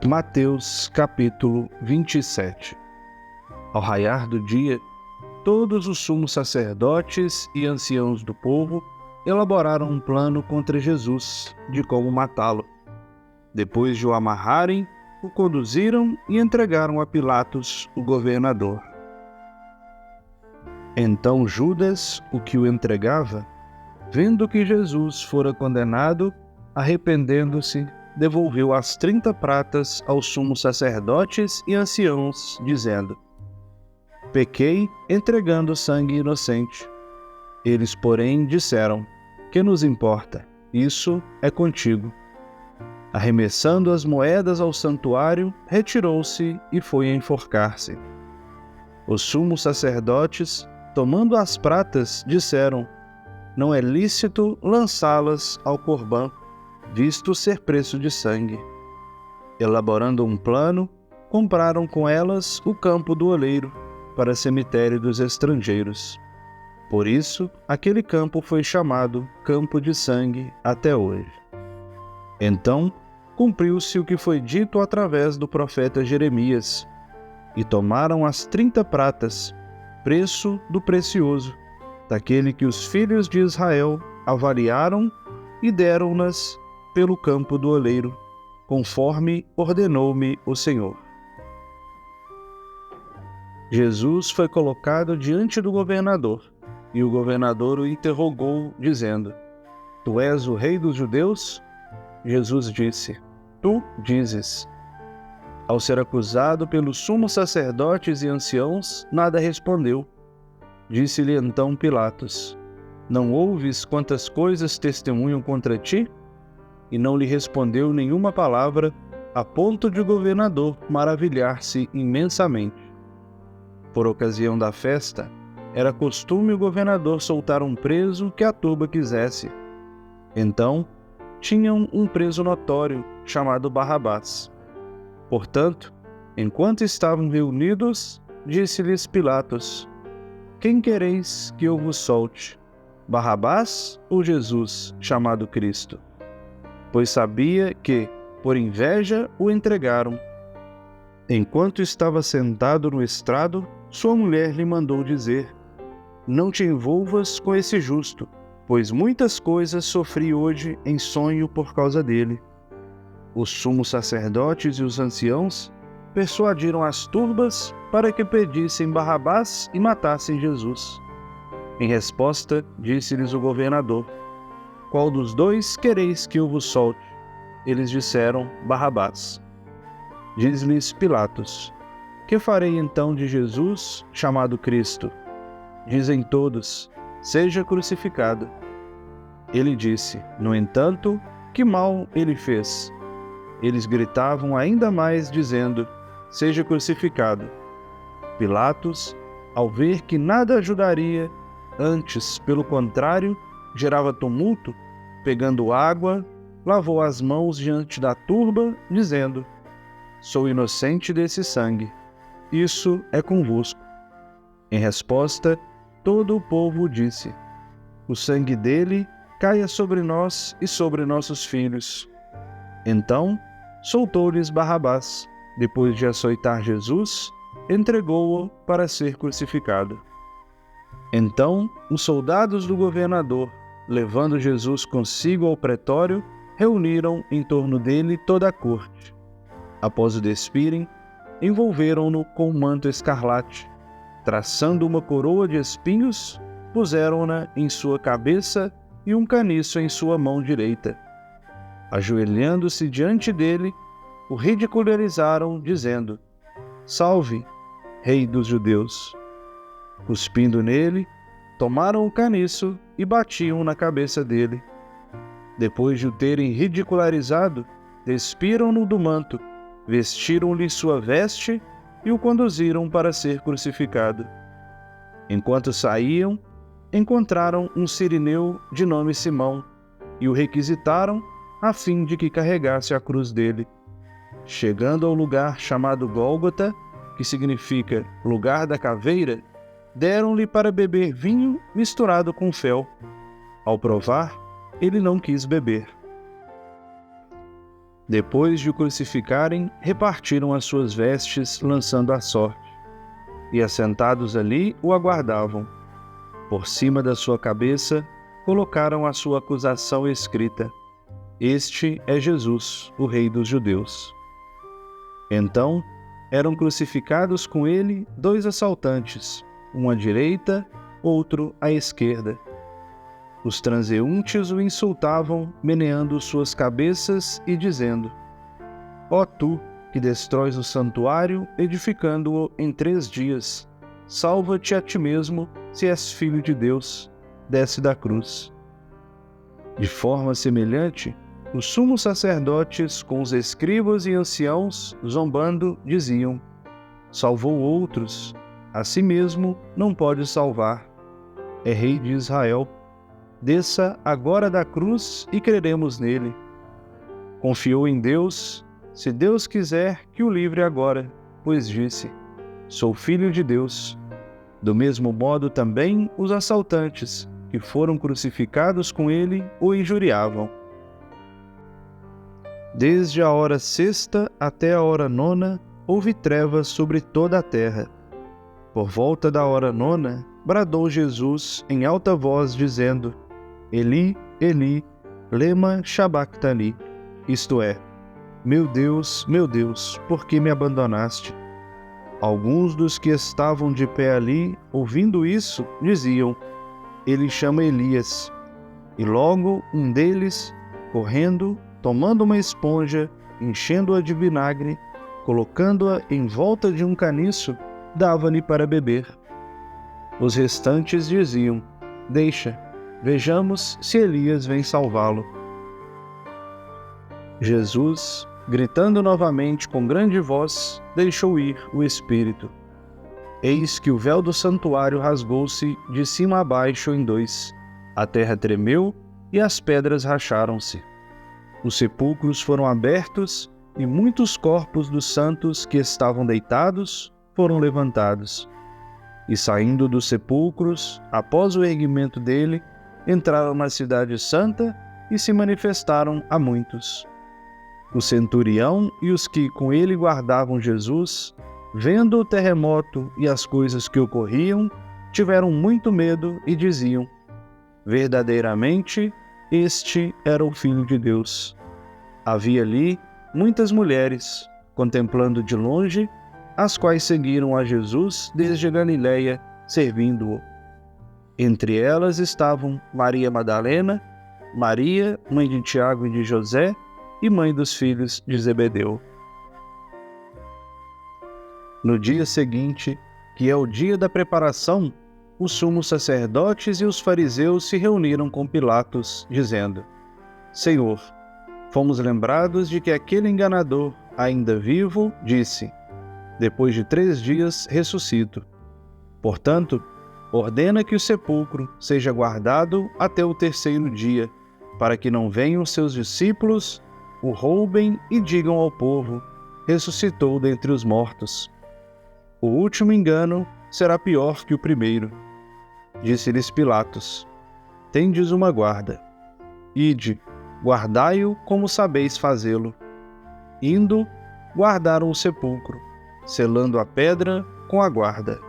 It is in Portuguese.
Mateus capítulo 27. Ao raiar do dia, todos os sumos sacerdotes e anciãos do povo elaboraram um plano contra Jesus, de como matá-lo. Depois de o amarrarem, o conduziram e entregaram a Pilatos, o governador. Então Judas, o que o entregava, vendo que Jesus fora condenado, arrependendo-se, devolveu as 30 pratas aos sumos sacerdotes e anciãos, dizendo: pequei entregando sangue inocente. Eles, porém, disseram: que nos importa? Isso é contigo. Arremessando as moedas ao santuário, retirou-se e foi enforcar-se. Os sumos sacerdotes, tomando as pratas, disseram: não é lícito lançá-las ao Corbã, visto ser preço de sangue. Elaborando um plano, compraram com elas o campo do oleiro, para cemitério dos estrangeiros. Por isso, aquele campo foi chamado Campo de Sangue até hoje. Então, cumpriu-se o que foi dito através do profeta Jeremias, e tomaram as 30 pratas, preço do precioso, daquele que os filhos de Israel avaliaram e deram-nas pelo campo do oleiro, conforme ordenou-me o Senhor. Jesus foi colocado diante do governador, e o governador o interrogou, dizendo: tu és o rei dos judeus? Jesus disse: tu dizes. Ao ser acusado pelos sumos sacerdotes e anciãos, nada respondeu. Disse-lhe então Pilatos: não ouves quantas coisas testemunham contra ti? E não lhe respondeu nenhuma palavra, a ponto de o governador maravilhar-se imensamente. Por ocasião da festa, era costume o governador soltar um preso que a turba quisesse. Então, tinham um preso notório, chamado Barrabás. Portanto, enquanto estavam reunidos, disse-lhes Pilatos: quem quereis que eu vos solte, Barrabás ou Jesus, chamado Cristo? Pois sabia que, por inveja, o entregaram. Enquanto estava sentado no estrado, sua mulher lhe mandou dizer: não te envolvas com esse justo, pois muitas coisas sofri hoje em sonho por causa dele. Os sumos sacerdotes e os anciãos persuadiram as turbas para que pedissem Barrabás e matassem Jesus. Em resposta, disse-lhes o governador: qual dos dois quereis que eu vos solte? Eles disseram: Barrabás. Diz-lhes Pilatos: que farei então de Jesus, chamado Cristo? Dizem todos: seja crucificado. Ele disse: no entanto, que mal ele fez? Eles gritavam ainda mais, dizendo: seja crucificado. Pilatos, ao ver que nada ajudaria, antes, pelo contrário, gerava tumulto, pegando água, lavou as mãos diante da turba, dizendo: sou inocente desse sangue. Isso é convosco. Em resposta, todo o povo disse: o sangue dele caia sobre nós e sobre nossos filhos. Então, soltou-lhes Barrabás. Depois de açoitar Jesus, entregou-o para ser crucificado. Então, os soldados do governador, levando Jesus consigo ao pretório, reuniram em torno dele toda a corte. Após o despirem, envolveram-no com um manto escarlate. Traçando uma coroa de espinhos, puseram-na em sua cabeça e um caniço em sua mão direita. Ajoelhando-se diante dele, o ridicularizaram, dizendo: salve, rei dos judeus. Cuspindo nele, tomaram o caniço e batiam na cabeça dele. Depois de o terem ridicularizado, despiram-no do manto, vestiram-lhe sua veste e o conduziram para ser crucificado. Enquanto saíam, encontraram um cirineu de nome Simão e o requisitaram a fim de que carregasse a cruz dele. Chegando ao lugar chamado Gólgota, que significa lugar da caveira, deram-lhe para beber vinho misturado com fel. Ao provar, ele não quis beber. Depois de o crucificarem, repartiram as suas vestes, lançando a sorte. E assentados ali, o aguardavam. Por cima da sua cabeça, colocaram a sua acusação escrita: Este é Jesus, o Rei dos Judeus. Então, eram crucificados com ele 2 assaltantes, um à direita, outro à esquerda. Os transeuntes o insultavam, meneando suas cabeças e dizendo: Ó tu, que destróis o santuário, edificando-o em 3 dias, salva-te a ti mesmo, se és filho de Deus, desce da cruz. De forma semelhante, os sumos sacerdotes, com os escribas e anciãos, zombando, diziam: Salvou outros, a si mesmo não pode salvar. É Rei de Israel. Desça agora da cruz e creremos nele. Confiou em Deus, se Deus quiser que o livre agora, pois disse: Sou filho de Deus. Do mesmo modo também os assaltantes, que foram crucificados com ele, o injuriavam. Desde a hora 6ª até a hora 9ª, houve trevas sobre toda a terra. Por volta da hora 9ª, bradou Jesus em alta voz, dizendo: Eli, Eli, lema sabachthani, isto é, meu Deus, por que me abandonaste? Alguns dos que estavam de pé ali, ouvindo isso, diziam: Ele chama Elias. E logo um deles, correndo, tomando uma esponja, enchendo-a de vinagre, colocando-a em volta de um caniço, dava-lhe para beber. Os restantes diziam: Deixa, vejamos se Elias vem salvá-lo. Jesus, gritando novamente com grande voz, deixou ir o espírito. Eis que o véu do santuário rasgou-se de cima a baixo em 2. A terra tremeu e as pedras racharam-se. Os sepulcros foram abertos e muitos corpos dos santos que estavam deitados foram levantados. E saindo dos sepulcros, após o erguimento dele, entraram na cidade santa e se manifestaram a muitos. O centurião e os que com ele guardavam Jesus, vendo o terremoto e as coisas que ocorriam, tiveram muito medo e diziam: Verdadeiramente, este era o Filho de Deus. Havia ali muitas mulheres, contemplando de longe, as quais seguiram a Jesus desde a Galiléia, servindo-o. Entre elas estavam Maria Madalena, Maria, mãe de Tiago e de José, e mãe dos filhos de Zebedeu. No dia seguinte, que é o dia da preparação, os sumos sacerdotes e os fariseus se reuniram com Pilatos, dizendo: Senhor, fomos lembrados de que aquele enganador, ainda vivo, disse: Depois de 3 dias ressuscito. Portanto, ordena que o sepulcro seja guardado até o 3º dia, para que não venham seus discípulos, o roubem e digam ao povo: ressuscitou dentre os mortos. O último engano será pior que o primeiro. Disse-lhes Pilatos: Tendes uma guarda. Ide, guardai-o como sabeis fazê-lo. Indo, guardaram o sepulcro, selando a pedra com a guarda.